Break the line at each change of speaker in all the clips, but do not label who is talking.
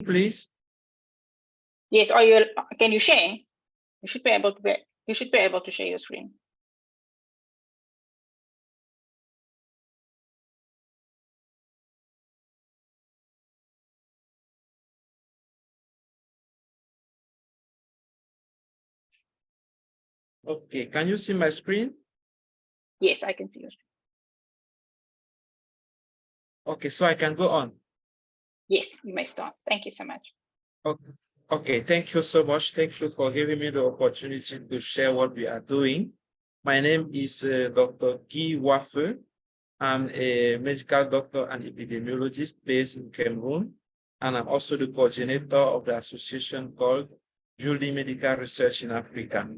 please?
Yes, can you share? You should be able to share your screen.
Okay, can you see my screen?
Yes, I can see your screen.
Okay, so I can go on.
Yes, you may start. Thank you so much.
Okay, thank you so much. Thank you for giving me the opportunity to share what we are doing. My name is Dr. Guy Waffe. I'm a medical doctor and epidemiologist based in Cameroon, and I'm also the coordinator of the association called Building Medical Research in Africa.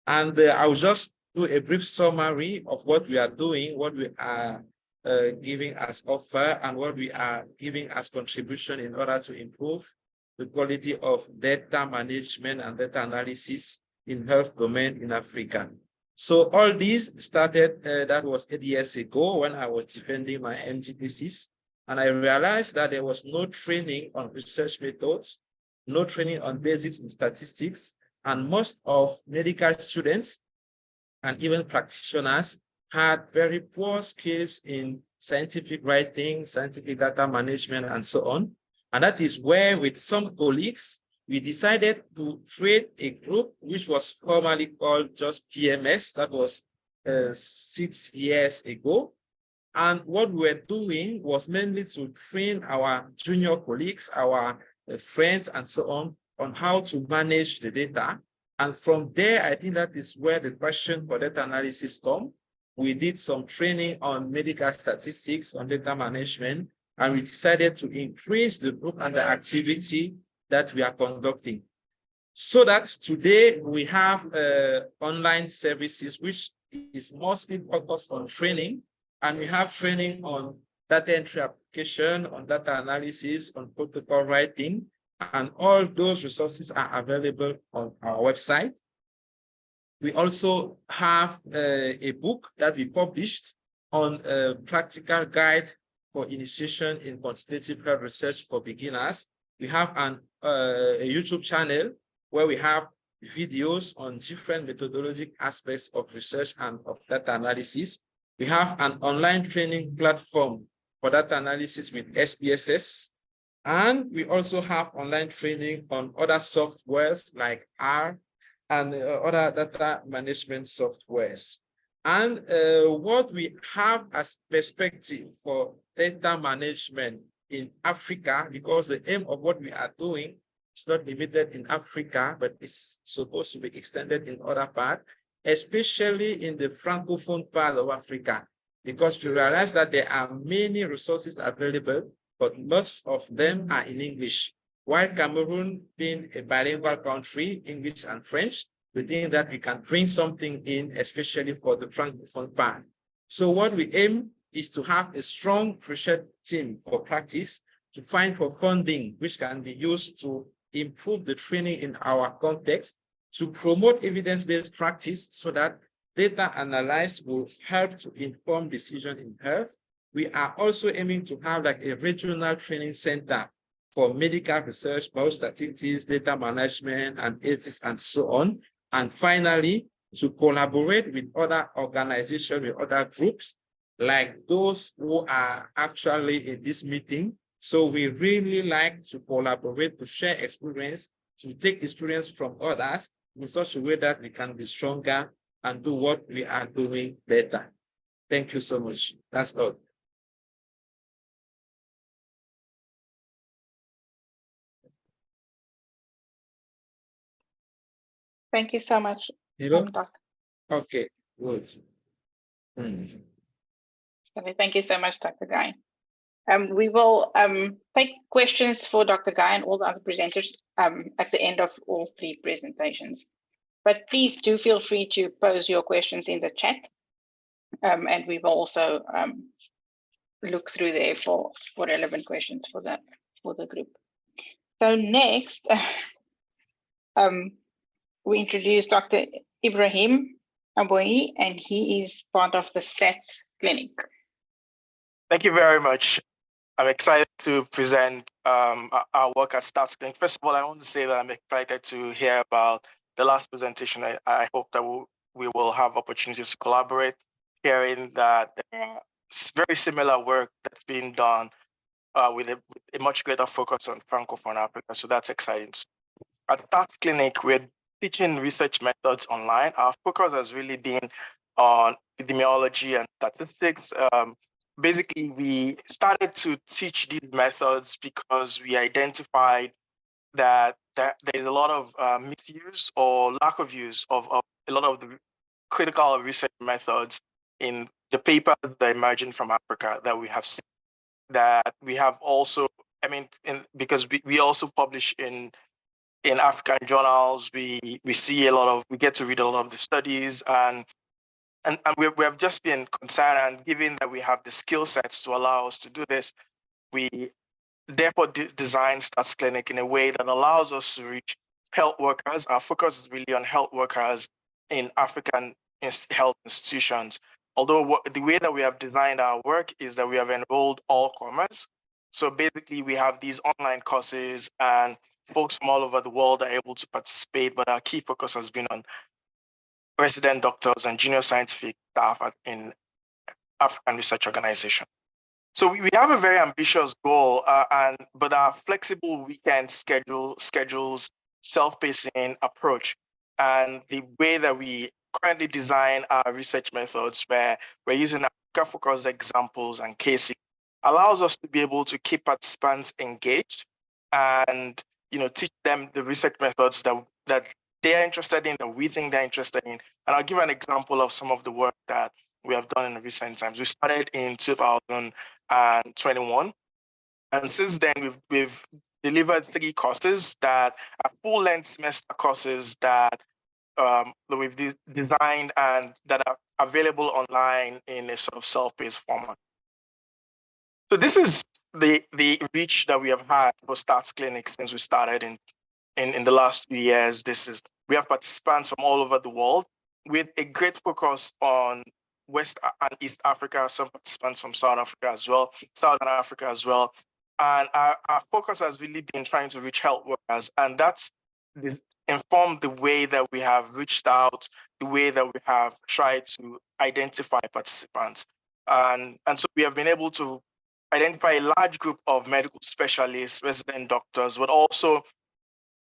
And I will just do a brief summary of what we are doing, what we are giving as offer, and what we are giving as contribution in order to improve the quality of data management and data analysis in health domain in Africa. So all this started, that was 8 years ago when I was defending my MD thesis, and I realized that there was no training on research methods, no training on basics in statistics, and most of medical students and even practitioners had very poor skills in scientific writing, scientific data management, and so on. And that is where, with some colleagues, we decided to create a group which was formerly called just PMS. That was 6 years ago. And what we were doing was mainly to train our junior colleagues, our friends, and so on how to manage the data. And from there, I think that is where the question for data analysis comes. We did some training on medical statistics, on data management, and we decided to increase the group and the activity that we are conducting. So that today we have online services, which is mostly focused on training, and we have training on data entry application, on data analysis, on protocol writing, and all those resources are available on our website. We also have a book that we published on a practical guide for initiation in quantitative health research for beginners. We have a YouTube channel where we have videos on different methodological aspects of research and of data analysis. We have an online training platform for data analysis with SPSS. And we also have online training on other softwares like R and other data management softwares. And what we have as perspective for data management in Africa, because the aim of what we are doing is not limited in Africa, but it's supposed to be extended in other parts, especially in the Francophone part of Africa, because we realize that there are many resources available, but most of them are in English. While Cameroon being a bilingual country, English and French, we think that we can bring something in, especially for the Francophone part. So what we aim is to have a strong research team for practice, to find for funding, which can be used to improve the training in our context, to promote evidence-based practice so that data analyzed will help to inform decision in health. We are also aiming to have like a regional training center for medical research, biostatistics, data management, and ethics, and so on. And finally, to collaborate with other organizations, with other groups, like those who are actually in this meeting. So we really like to collaborate, to share experience, to take experience from others in such a way that we can be stronger and do what we are doing better. Thank you so much. That's all.
Thank you so much, Dr.
Okay, good.
Thank you so much, Dr. Guy. We will take questions for Dr. Guy and all the other presenters at the end of all 3 presentations. But please do feel free to pose your questions in the chat, and we will also look through there for relevant questions for the group. So next, we introduce Dr. Ibrahim Aboyi, and he is part of the STAT clinic.
Thank you very much. I'm excited to present our work at Stats Clinic. First of all, I want to say that I'm excited to hear about the last presentation. I hope that we will have opportunities to collaborate, hearing that there are very similar work that's being done with a much greater focus on Francophone Africa. So that's exciting. At Stats Clinic, we're teaching research methods online. Our focus has really been on epidemiology and statistics. Basically, we started to teach these methods because we identified that there is a lot of misuse or lack of use of a lot of the critical research methods in the papers that are emerging from Africa that we have seen. That we have also, because we also publish in African journals, we see a lot of, we get to read a lot of the studies, and we have just been concerned, and given that we have the skill sets to allow us to do this, we therefore designed Stats Clinic in a way that allows us to reach health workers. Our focus is really on health workers in African health institutions. Although the way that we have designed our work is that we have enrolled all comers. So basically we have these online courses and folks from all over the world are able to participate, but our key focus has been on resident doctors and junior scientific staff in African research organization. So we have a very ambitious goal, but our flexible weekend schedules self-pacing approach, and the way that we currently design our research methods, where we're using Africa-focused examples and cases, allows us to be able to keep participants engaged and teach them the research methods that they're interested in, that we think they're interested in. And I'll give an example of some of the work that we have done in recent times. We started in 2021, and since then we've delivered 3 courses that are full-length semester courses that we've designed and that are available online in a sort of self-paced format. So this is the reach that we have had for Stats Clinic since we started in the last 2 years. We have participants from all over the world with a great focus on West and East Africa, some participants from Southern Africa as well. And our focus has really been trying to reach health workers, and that's informed the way that we have reached out, the way that we have tried to identify participants. And so we have been able to identify a large group of medical specialists, resident doctors, but also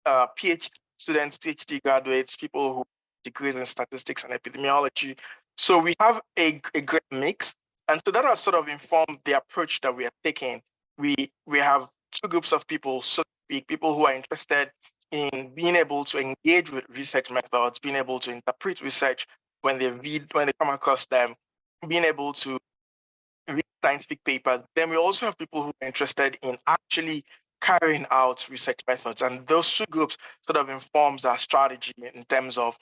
PhD students, PhD graduates, people who have degrees in statistics and epidemiology. So we have a great mix. And so that has sort of informed the approach that we are taking. We have 2 groups of people, so to speak, people who are interested in being able to engage with research methods, being able to interpret research when they come across them, being able to read scientific papers. Then we also have people who are interested in actually carrying out research methods. And those 2 groups sort of informs our strategy in terms of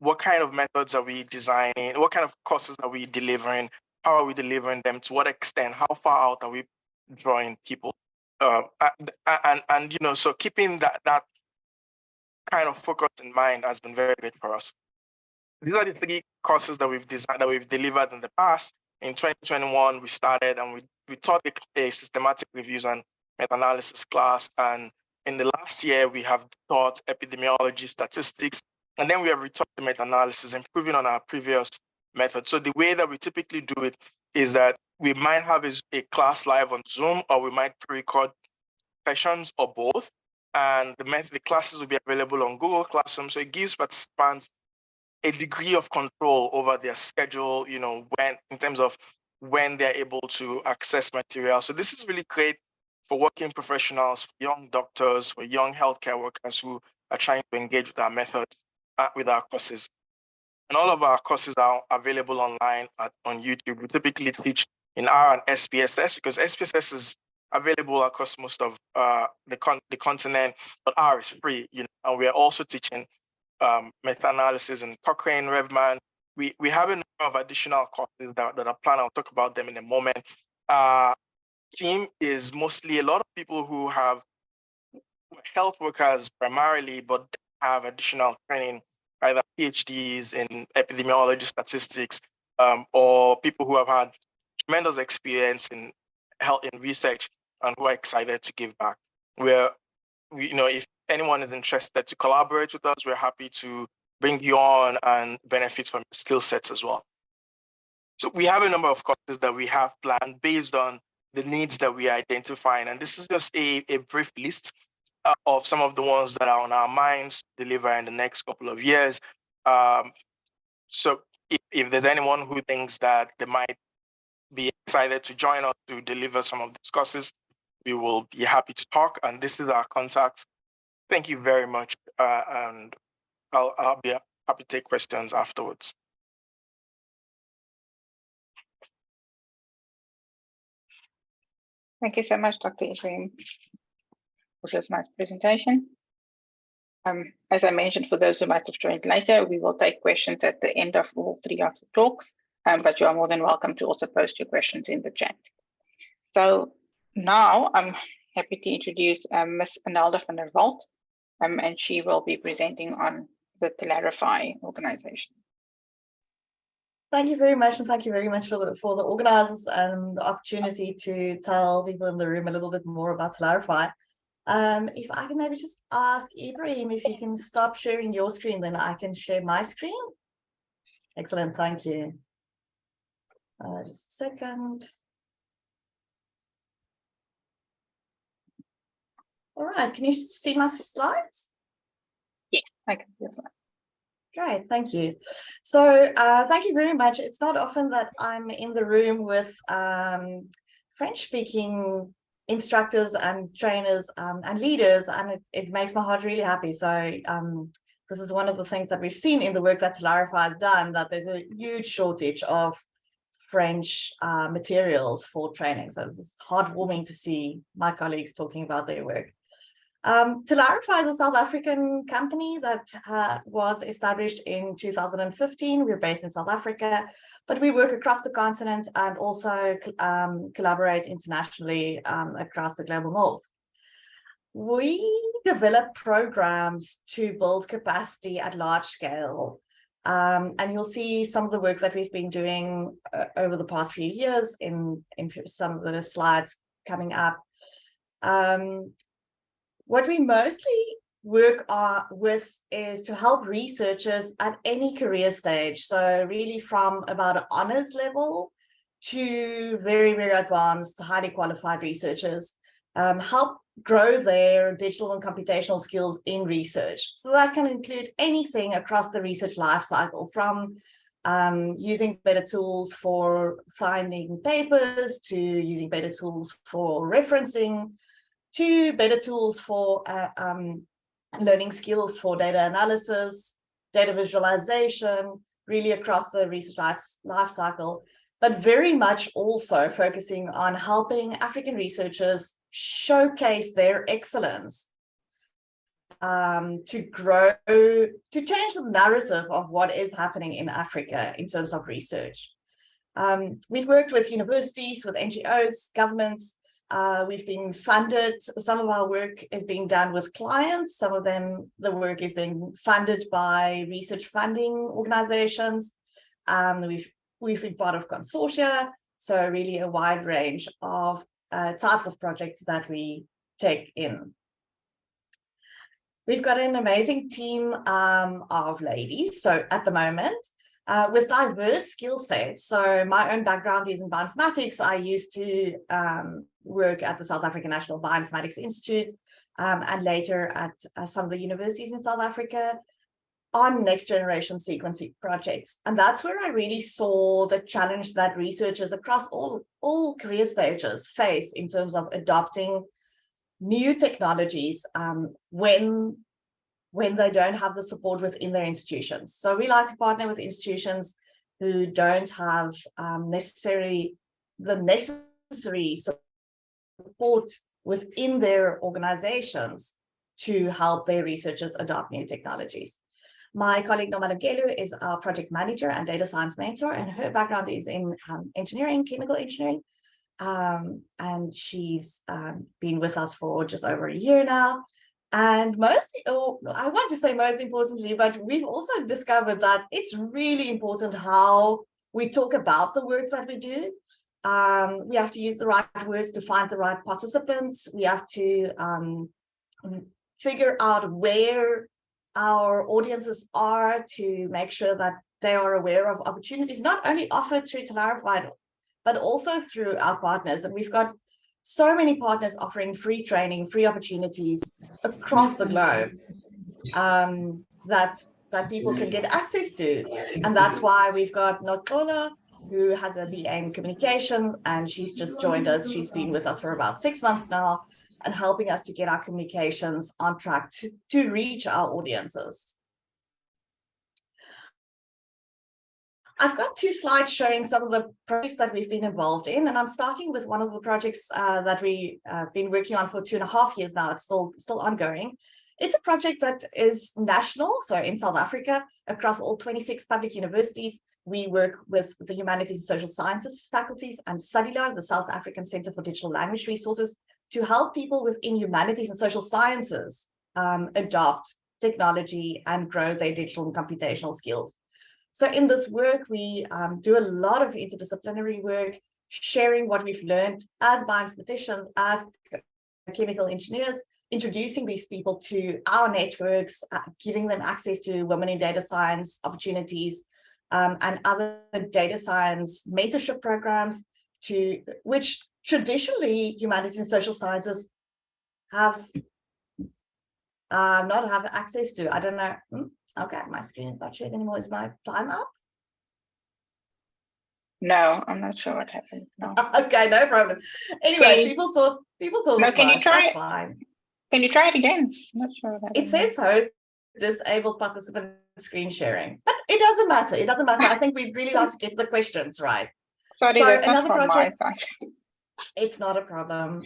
what kind of methods are we designing, what kind of courses are we delivering, how are we delivering them, to what extent, how far out are we drawing people. So keeping that kind of focus in mind has been very good for us. These are the 3 courses that we've designed, that we've delivered in the past. In 2021, we started and we taught a systematic reviews and meta-analysis class. And in the last year, we have taught epidemiology, statistics, and then we have retaught the meta-analysis, improving on our previous method. So the way that we typically do it is that we might have a class live on Zoom, or we might pre-record sessions, or both. And the classes will be available on Google Classroom. So it gives participants a degree of control over their schedule, in terms of when they're able to access material. So this is really great for working professionals, for young doctors, for young healthcare workers who are trying to engage with our methods, with our courses. And all of our courses are available online on YouTube. We typically teach in R and SPSS, because SPSS is available across most of the continent, but R is free. And we are also teaching meta-analysis in Cochrane, Revman. We have a number of additional courses that are planned. I'll talk about them in a moment. Team is mostly a lot of people who have health workers primarily, but have additional training, either PhDs in epidemiology, statistics, or people who have had tremendous experience in health in research and who are excited to give back. If anyone is interested to collaborate with us, we're happy to bring you on and benefit from skill sets as well. So we have a number of courses that we have planned based on the needs that we are identifying. And this is just a brief list of some of the ones that are on our minds to deliver in the next couple of years. So if there's anyone who thinks that they might be excited to join us to deliver some of these courses, we will be happy to talk. And this is our contact. Thank you very much. And I'll be happy to take questions afterwards.
Thank you so much, Dr. Ibrahim, for this nice presentation. As I mentioned, for those who might have joined later, we will take questions at the end of all three of the talks, but you are more than welcome to also post your questions in the chat. So now I'm happy to introduce Ms. Anelda van der Walt, and she will be presenting on the Telarify organization.
Thank you very much, and thank you very much for the organizers and the opportunity to tell people in the room a little bit more about Telarify. If I can maybe just ask Ibrahim if you can stop sharing your screen, then I can share my screen. Excellent, thank you. Just a second. All right, can you see my slides?
Yes, I can see that.
Great, thank you. So thank you very much. It's not often that I'm in the room with French-speaking instructors and trainers and leaders, and it makes my heart really happy. So this is one of the things that we've seen in the work that Telarify has done, that there's a huge shortage of French materials for training. So it's heartwarming to see my colleagues talking about their work. Telarify is a South African company that was established in 2015. We're based in South Africa, but we work across the continent and also collaborate internationally across the global north. We develop programs to build capacity at large scale. And you'll see some of the work that we've been doing over the past few years in some of the slides coming up. What we mostly work with is to help researchers at any career stage. So really from about an honors level to very, very advanced, highly qualified researchers, help grow their digital and computational skills in research. So that can include anything across the research lifecycle, from using better tools for finding papers, to using better tools for referencing, to better tools for learning skills for data analysis, data visualization, really across the research life cycle, but very much also focusing on helping African researchers showcase their excellence, to grow, to change the narrative of what is happening in Africa in terms of research. We've worked with universities, with NGOs, governments. We've been funded. Some of our work is being done with clients. Some of them, the work is being funded by research funding organizations. We've been part of consortia. So really a wide range of types of projects that we take in. We've got an amazing team of ladies. So at the moment, with diverse skill sets. So my own background is in bioinformatics. I used to work at the South African National Bioinformatics Institute and later at some of the universities in South Africa on next generation sequencing projects. And that's where I really saw the challenge that researchers across all career stages face in terms of adopting new technologies when they don't have the support within their institutions. So we like to partner with institutions who don't have necessary support within their organizations to help their researchers adopt new technologies. My colleague Noma Lungelo is our project manager and data science mentor, and her background is in engineering, chemical engineering. And she's been with us for just over a year now. And I want to say most importantly, but we've also discovered that it's really important how we talk about the work that we do. We have to use the right words to find the right participants. We have to figure out where our audiences are to make sure that they are aware of opportunities, not only offered through Talarified, but also through our partners. And we've got so many partners offering free training, free opportunities across the globe that people can get access to. And that's why we've got Notola, who has a BA in communication, and she's just joined us. She's been with us for about 6 months now and helping us to get our communications on track to reach our audiences. I've got 2 slides showing some of the projects that we've been involved in, and I'm starting with one of the projects that we've been working on for 2.5 years now. It's still ongoing. It's a project that is national, so in South Africa, across all 26 public universities. We work with the Humanities and Social Sciences faculties and SADiLaR, the South African Centre for Digital Language Resources, to help people within humanities and social sciences adopt technology and grow their digital and computational skills. So in this work, we do a lot of interdisciplinary work, sharing what we've learned as bioinformaticians, as chemical engineers, introducing these people to our networks, giving them access to women in data science opportunities, and other data science mentorship programs, to which traditionally humanities and social sciences have not have access to. I don't know. Okay, my screen is not shared anymore. Is my time up?
No, I'm not sure what happened. No.
Okay, no problem. Anyway,
you-
people saw
No,
the
can you
slide.
try
That's
it?
fine.
Can you try it again? I'm not sure what happened.
It says host disabled participant screen sharing, but it doesn't matter. It doesn't matter. I think we'd really like to get the questions right.
Sorry,
So
that's not
another
from
project-
my side.
It's not a problem.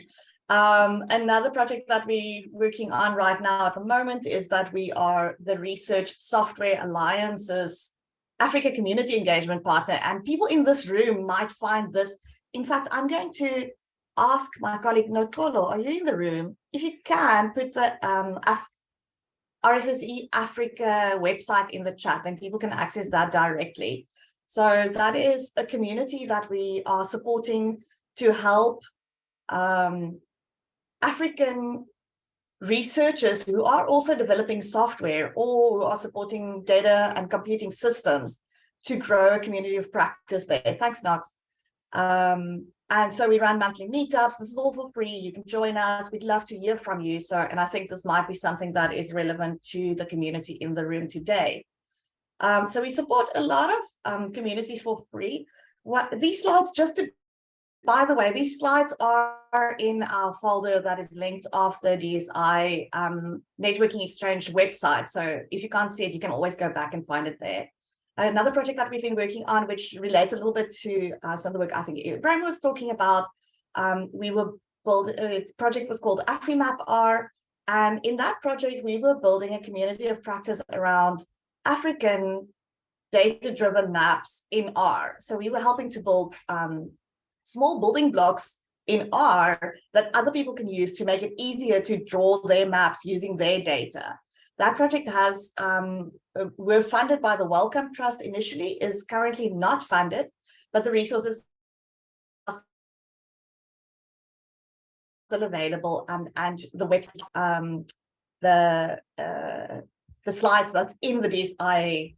Another project that we're working on right now at the moment is that we are the Research Software Alliance's Africa Community Engagement Partner, and people in this room might find this. In fact, I'm going to ask my colleague Nokolo, are you in the room? If you can, put the RSSE Africa website in the chat, then people can access that directly. So that is a community that we are supporting to help African researchers who are also developing software or who are supporting data and computing systems to grow a community of practice there. Thanks, Knox. And so we run monthly meetups. This is all for free. You can join us. We'd love to hear from you. So, and I think this might be something that is relevant to the community in the room today. So we support a lot of communities for free. These slides, by the way, these slides are in our folder that is linked off the DSI Networking Exchange website. So if you can't see it, you can always go back and find it there. Another project that we've been working on, which relates a little bit to some of the work I think Brian was talking about, a project was called AfriMapR. And in that project, we were building a community of practice around African data-driven maps in R. So we were helping to build small building blocks in R that other people can use to make it easier to draw their maps using their data. That project has, we're funded by the Wellcome Trust initially, is currently not funded, but the resources are still available, and the website, the slides that's in the DSI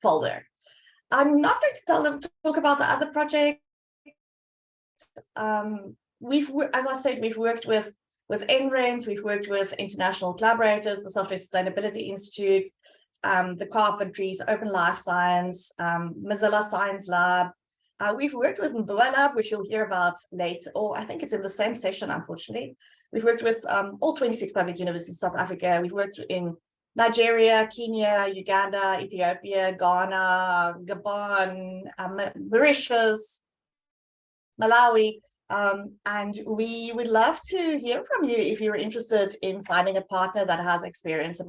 folder. I'm not going to tell them to talk about the other project. As I said, we've worked with NRENS, we've worked with international collaborators, the Software Sustainability Institute, the Carpentries, Open Life Science, Mozilla Science Lab. We've worked with Ndua Lab, which you'll hear about later, or I think it's in the same session, unfortunately. We've worked with all 26 public universities in South Africa. We've worked in Nigeria, Kenya, Uganda, Ethiopia, Ghana, Gabon, Mauritius, Malawi, and we would love to hear from you if you're interested in finding a partner that has experience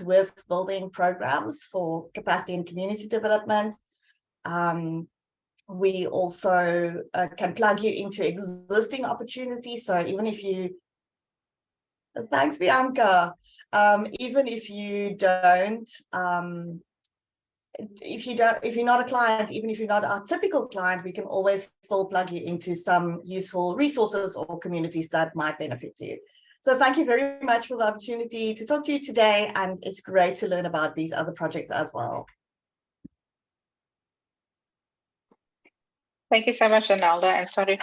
with building programs for capacity and community development. We also can plug you into existing opportunities. So even if you, thanks Bianca, even if you don't if you're not a client, even if you're not our typical client, we can always still plug you into some useful resources or communities that might benefit you. So thank you very much for the opportunity to talk to you today, and it's great to learn about these other projects as well.
Thank you so much, Arnalda, and sorry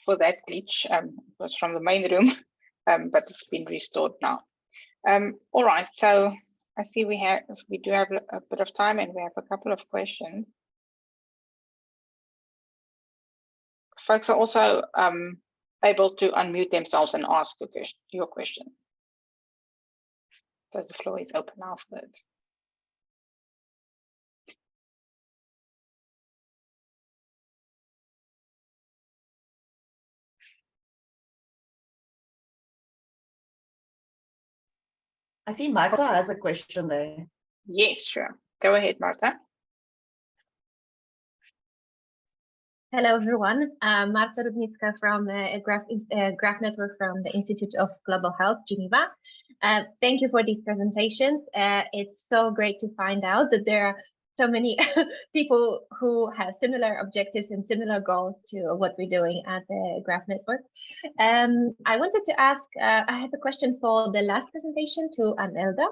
for that glitch. It was from the main room, but it's been restored now. All right, so I see we do have a bit of time, and we have a couple of questions. Folks are also able to unmute themselves and ask your question. So the floor is open now for that.
I see Marta has a question there.
Yes, sure. Go ahead, Marta.
Hello, everyone. Marta Rudnicka from Graph Network from the Institute of Global Health, Geneva. Thank you for these presentations. It's so great to find out that there are so many people who have similar objectives and similar goals to what we're doing at the Graph Network. I wanted to ask, I have a question for the last presentation to Arnalda.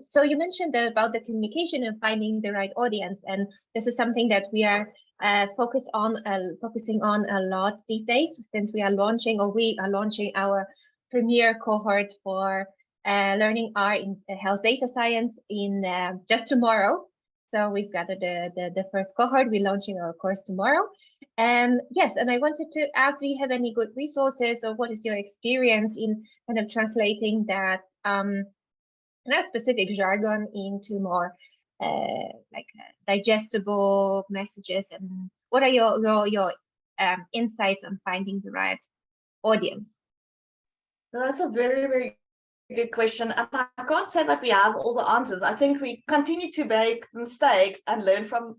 So you mentioned about the communication and finding the right audience, and this is something that we are focusing on a lot these days, since we are launching our premier cohort for learning R in health data science in just tomorrow. So we've gathered the first cohort. We're launching our course tomorrow. Yes, and I wanted to ask, do you have any good resources, or what is your experience in kind of translating that specific jargon into more digestible messages, and what are your insights on finding the right audience?
Well, that's a very, very good question. And I can't say that we have all the answers. I think we continue to make mistakes and learn from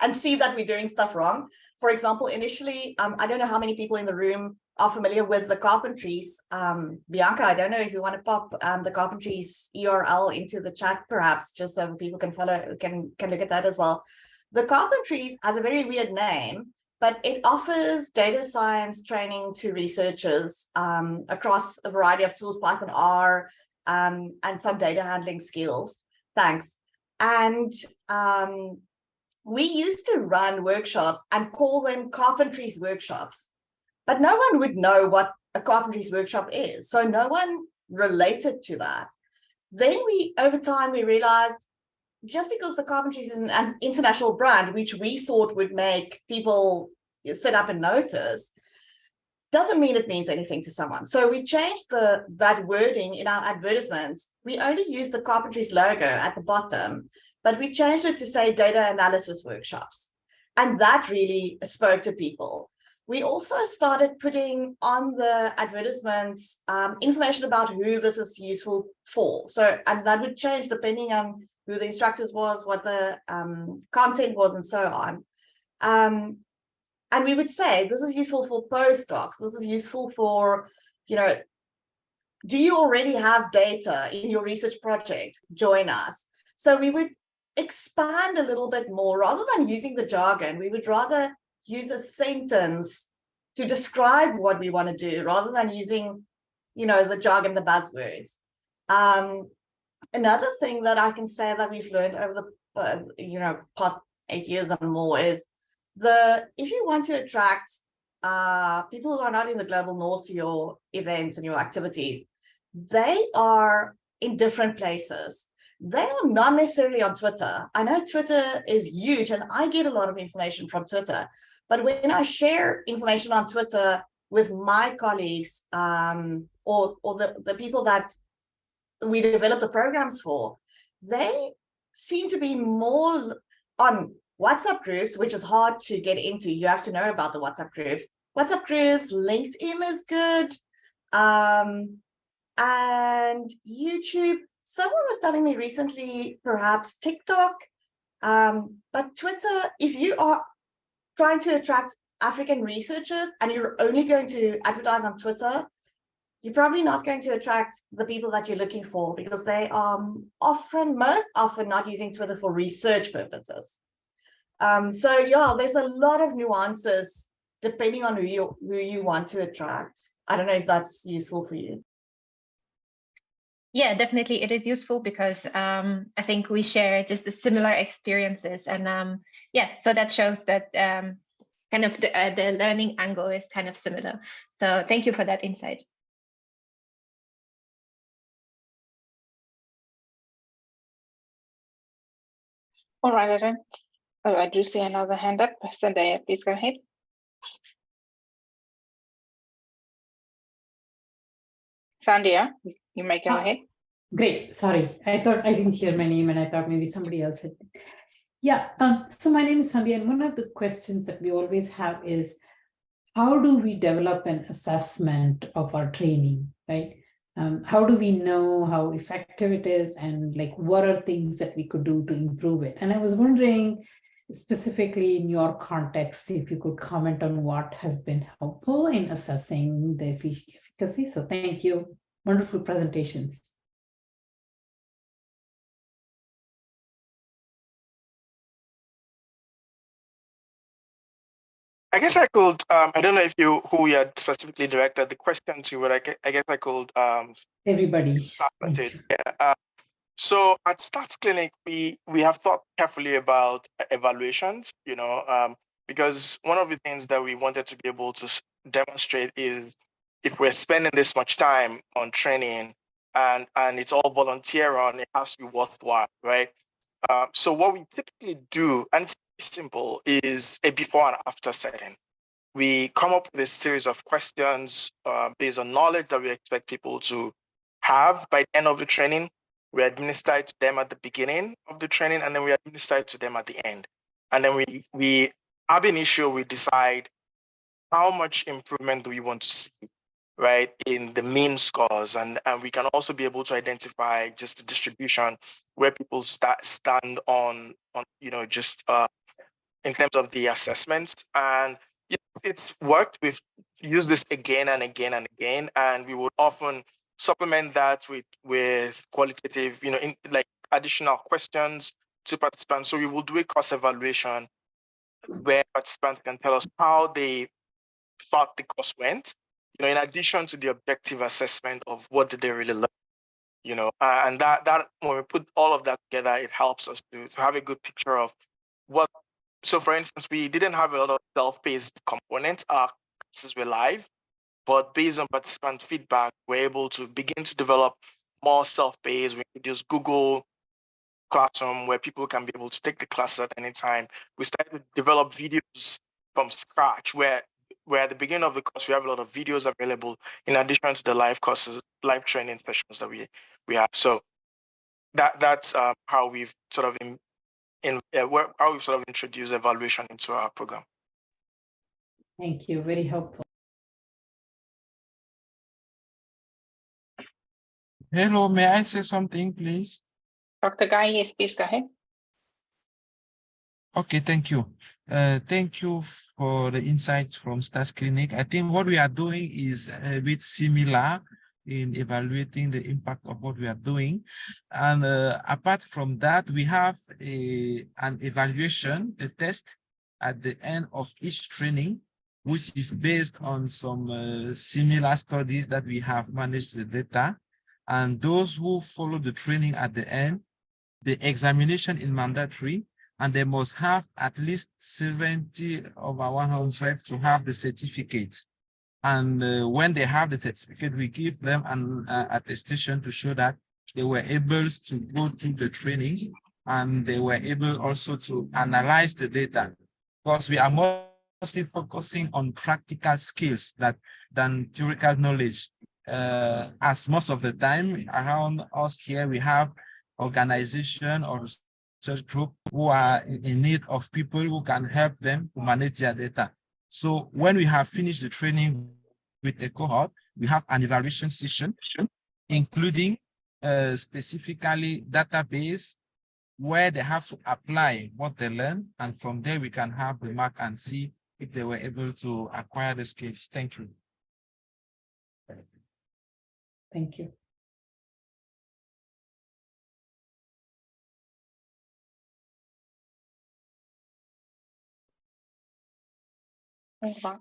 and see that we're doing stuff wrong. For example, initially, I don't know how many people in the room are familiar with the Carpentries. Bianca, I don't know if you want to pop the Carpentries URL into the chat, perhaps, just so people can follow, can look at that as well. The Carpentries has a very weird name, but it offers data science training to researchers across a variety of tools, Python, R, and some data handling skills. Thanks. And we used to run workshops and call them Carpentries workshops, but no one would know what a Carpentries workshop is. So no one related to that. Then over time, we realized, just because the Carpentries is an international brand, which we thought would make people sit up and notice, doesn't mean it means anything to someone. So we changed that wording in our advertisements. We only use the Carpentries logo at the bottom, but we changed it to say data analysis workshops. And that really spoke to people. We also started putting on the advertisements information about who this is useful for. So, and that would change depending on who the instructors was, what the content was, and so on. And we would say, this is useful for postdocs. This is useful for, do you already have data in your research project? Join us. So we would expand a little bit more. Rather than using the jargon, we would rather use a sentence to describe what we want to do, rather than using, the jargon, the buzzwords. Another thing that I can say that we've learned over the past 8 years and more is if you want to attract people who are not in the global north to your events and your activities, they are in different places. They are not necessarily on Twitter. I know Twitter is huge, and I get a lot of information from Twitter. But when I share information on Twitter with my colleagues or the people that we develop the programs for, they seem to be more on WhatsApp groups, which is hard to get into. You have to know about the WhatsApp groups. WhatsApp groups, LinkedIn is good, and YouTube. Someone was telling me recently, perhaps TikTok, but Twitter, if you are trying to attract African researchers and you're only going to advertise on Twitter, you're probably not going to attract the people that you're looking for because they are most often not using Twitter for research purposes. So yeah, there's a lot of nuances depending on who you want to attract. I don't know if that's useful for you.
Yeah, definitely. It is useful because I think we share just the similar experiences, and yeah, so that shows that kind of the learning angle is kind of similar. So thank you for that insight.
All right, I do see another hand up. Zendaya, please go ahead. Zendaya, you may go ahead.
Great. Sorry, I thought I didn't hear my name and I thought maybe somebody else had. Yeah, so my name is Sandhya, and one of the questions that we always have is, how do we develop an assessment of our training, right? How do we know how effective it is, and like what are things that we could do to improve it? And I was wondering, specifically in your context, if you could comment on what has been helpful in assessing the efficacy. So thank you. Wonderful presentations.
I guess I could, I don't know if who you had specifically directed the question to, but I guess I could
Everybody.
start with it. Yeah. So at Stats Clinic, we have thought carefully about evaluations, because one of the things that we wanted to be able to demonstrate is if we're spending this much time on training and it's all volunteer on, it has to be worthwhile, right? So what we typically do, and it's simple, is a before and after setting. We come up with a series of questions based on knowledge that we expect people to have by the end of the training. We administer it to them at the beginning of the training, and then we administer it to them at the end. And then we ab initio, we decide how much improvement do we want to see, right, in the mean scores, and we can also be able to identify just the distribution where people stand on just in terms of the assessments. And it's worked. We've used this again and again and again, and we would often supplement that with qualitative, like additional questions to participants. So we will do a course evaluation where participants can tell us how they thought the course went, in addition to the objective assessment of what did they really learn, and that when we put all of that together, it helps us to have a good picture of what. So for instance, we didn't have a lot of self-paced components. Our classes were live, but based on participant feedback, we're able to begin to develop more self-paced. We introduced Google Classroom where people can be able to take the class at any time. We started to develop videos from scratch where at the beginning of the course, we have a lot of videos available in addition to the live courses, live training sessions that we have. So that's how we've sort of how we've sort of introduced evaluation into our program.
Thank you. Very helpful.
Hello, may I say something, please?
Dr. Guy, yes, please go ahead.
Okay, thank you. Thank you for the insights from Stats Clinic. I think what we are doing is a bit similar in evaluating the impact of what we are doing. And apart from that, we have an evaluation, a test at the end of each training, which is based on some similar studies that we have managed the data. And those who follow the training at the end, the examination is mandatory, and they must have at least 70 over 100 to have the certificate. And when they have the certificate, we give them an attestation to show that they were able to go through the training and they were able also to analyze the data, because we are mostly focusing on practical skills than theoretical knowledge. As most of the time around us here, we have organization or research group who are in need of people who can help them to manage their data. So when we have finished the training with a cohort, we have an evaluation session, including specifically database where they have to apply what they learn. And from there, we can have the mark and see if they were able to acquire the skills. Thank you.
Thank you.
So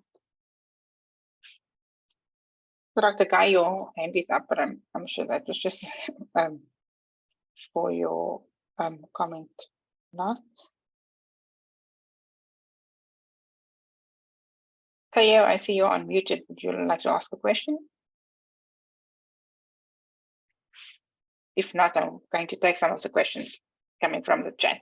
Dr. Guy, your hand is up, but I'm sure that was just for your comment last. Kayo, I see you're unmuted. Would you like to ask a question? If not, I'm going to take some of the questions coming from the chat.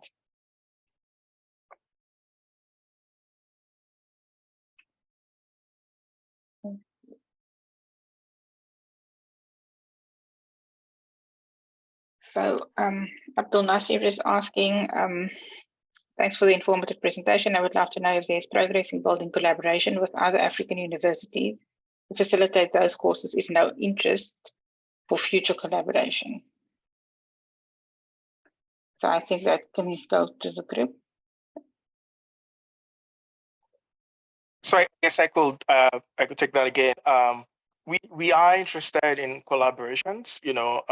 So Abdul Nasir is asking, thanks for the informative presentation. I would love to know if there's progress in building collaboration with other African universities to facilitate those courses, if no interest for future collaboration. So I think that can go to the group.
So I guess I could take that again. We are interested in collaborations. You know,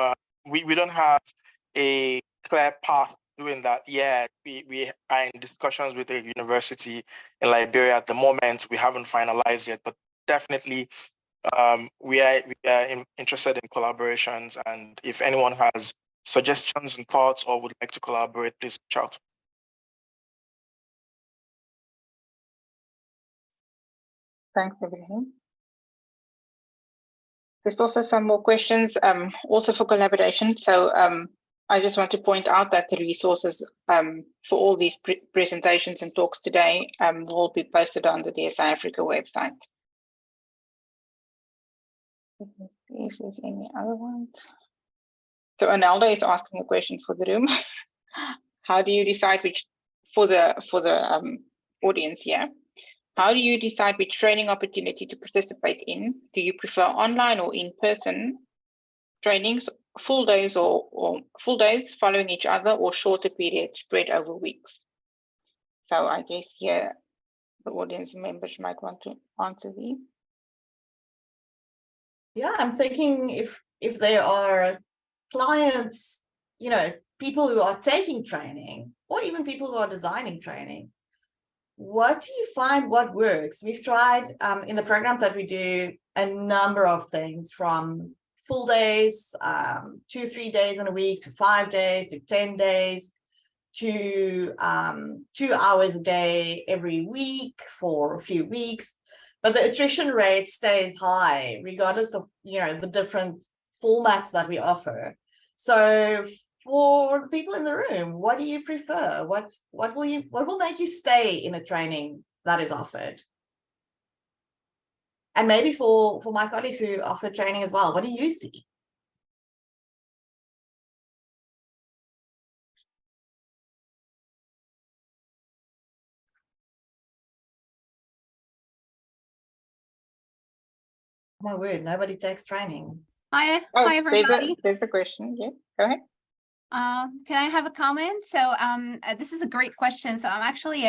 we don't have a clear path doing that yet. We are in discussions with a university in Liberia at the moment. We haven't finalized yet, but definitely we are interested in collaborations. And if anyone has suggestions and thoughts or would like to collaborate, please reach out.
Thanks, Ibrahim. There's also some more questions, also for collaboration. So I just want to point out that the resources for all these presentations and talks today will be posted on the DSA Africa website. Let me see if there's any other ones. So Anelda is asking a question for the room. How do you decide which, for the audience here, how do you decide which training opportunity to participate in? Do you prefer online or in-person trainings, full days or full days following each other, or shorter periods spread over weeks? So I guess here the audience members might want to answer these.
Yeah, I'm thinking if there are clients, you know, people who are taking training, or even people who are designing training, what do you find what works? We've tried in the program that we do a number of things, from full days, 2-3 days in a week, to 5 days, to 10 days, to 2 hours a day every week for a few weeks. But the attrition rate stays high regardless of, you know, the different formats that we offer. So for the people in the room, what do you prefer? What will make you stay in a training that is offered? And maybe for my colleagues who offer training as well, what do you see? My word, nobody takes training.
Hi,
Oh,
hi everybody.
there's a question. Yeah, go ahead.
Can I have a comment? So this is a great question. So I'm actually,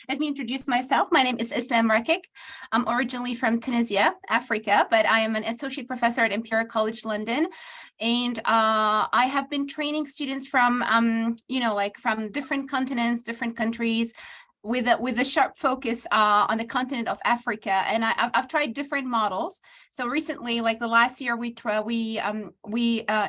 let me introduce myself. My name is Islam Rakik. I'm originally from Tunisia, Africa, but I am an associate professor at Imperial College London. And I have been training students from, you know, like from different continents, different countries, with a sharp focus on the continent of Africa. And I've tried different models. So recently, like the last year, we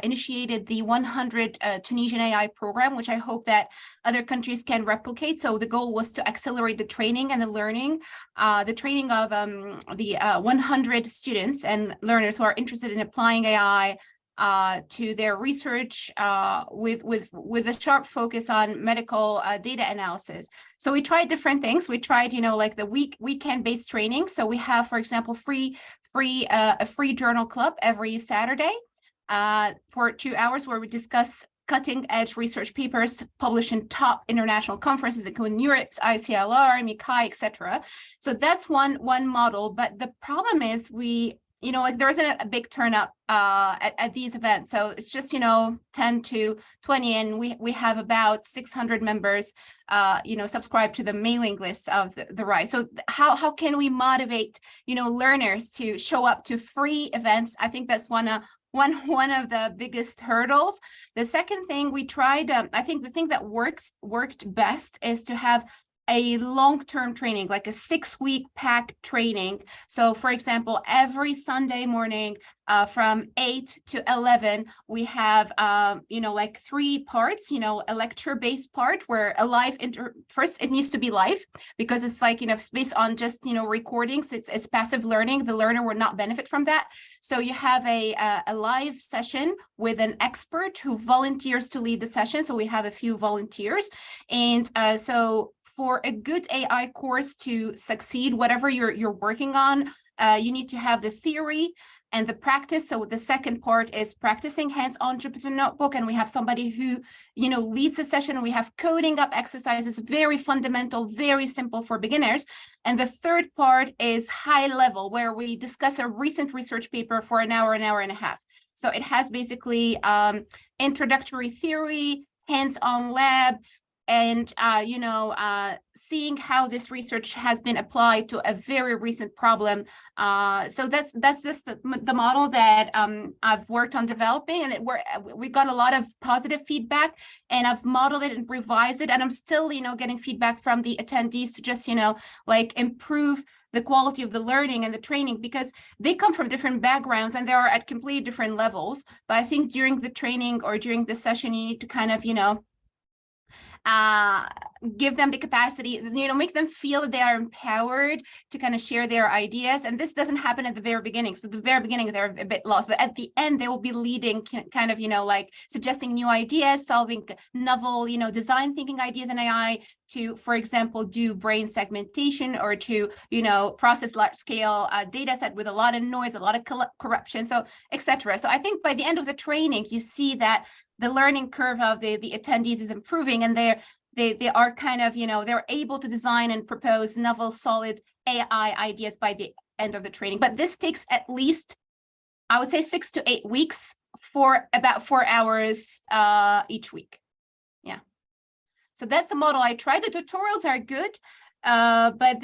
initiated the 100 Tunisian AI program, which I hope that other countries can replicate. So the goal was to accelerate the training and the learning, of the 100 students and learners who are interested in applying AI to their research with a sharp focus on medical data analysis. So we tried different things. We tried, you know, like the weekend-based training. So we have, for example, a free journal club every Saturday for 2 hours, where we discuss cutting-edge research papers published in top international conferences, including NeurIPS, ICLR, MICAI, etc. So that's one model. But the problem is you know, like there isn't a big turnout at these events. So it's just, you know, 10 to 20, and we have about 600 members, you know, subscribe to the mailing list of the RISE. So how can we motivate, you know, learners to show up to free events? I think that's one one of the biggest hurdles. The second thing we tried, I think the thing that worked best is to have a long-term training, like a 6-week packed training. So for example, every Sunday morning from 8 to 11, we have, like 3 parts, a lecture-based part where a live first, it needs to be live because it's like, it's based on just, recordings. It's passive learning. The learner will not benefit from that. So you have a live session with an expert who volunteers to lead the session. So we have a few volunteers. And so for a good AI course to succeed, whatever you're working on, you need to have the theory and the practice. So the second part is practicing hands-on Jupyter Notebook, and we have somebody who, leads the session. We have coding up exercises, very fundamental, very simple for beginners. And the third part is high level, where we discuss a recent research paper for an hour and a half. So it has basically introductory theory, hands-on lab, and seeing how this research has been applied to a very recent problem. So that's the model that I've worked on developing, and we got a lot of positive feedback, and I've modeled it and revised it, and I'm still getting feedback from the attendees to just improve the quality of the learning and the training, because they come from different backgrounds and they are at completely different levels. But I think during the training or during the session, you need to kind of give them the capacity, make them feel that they are empowered to kind of share their ideas. And this doesn't happen at the very beginning. So the very beginning, they're a bit lost, but at the end, they will be leading, kind of, suggesting new ideas, solving novel, design thinking ideas in AI to, for example, do brain segmentation or to, process large scale data set with a lot of noise, a lot of corruption, so etc. So I think by the end of the training, you see that the learning curve of the attendees is improving, and they are kind of, they're able to design and propose novel, solid AI ideas by the end of the training. But this takes at least, I would say, 6 to 8 weeks for about 4 hours each week. Yeah. So that's the model I tried. The tutorials are good, but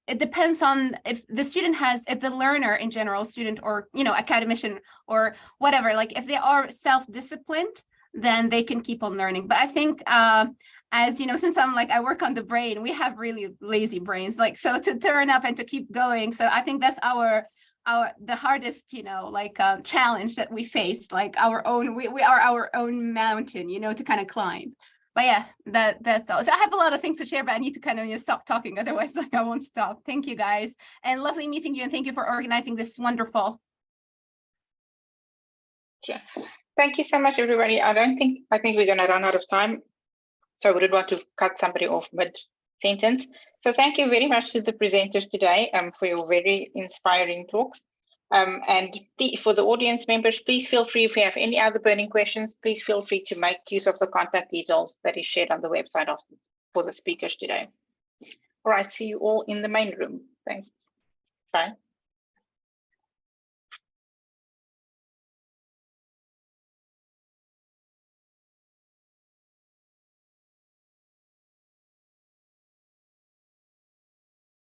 it depends on if the learner in general, student or, academician or whatever, like if they are self-disciplined, then they can keep on learning. But I think, as since I work on the brain, we have really lazy brains, so to turn up and to keep going. So I think that's the hardest, challenge that we face, we are our own mountain, to kind of climb. But yeah, that's all. So I have a lot of things to share, but I need to kind of stop talking. Otherwise, I won't stop. Thank you, guys. And lovely meeting you. And thank you for organizing this wonderful.
Yeah. Thank you so much, everybody. I think we're going to run out of time. So I wouldn't want to cut somebody off mid-sentence. So thank you very much to the presenters today for your very inspiring talks. And for the audience members, please feel free, if you have any other burning questions, please feel free to make use of the contact details that is shared on the website for the speakers today. All right, see you all in the main room. Thanks. Bye.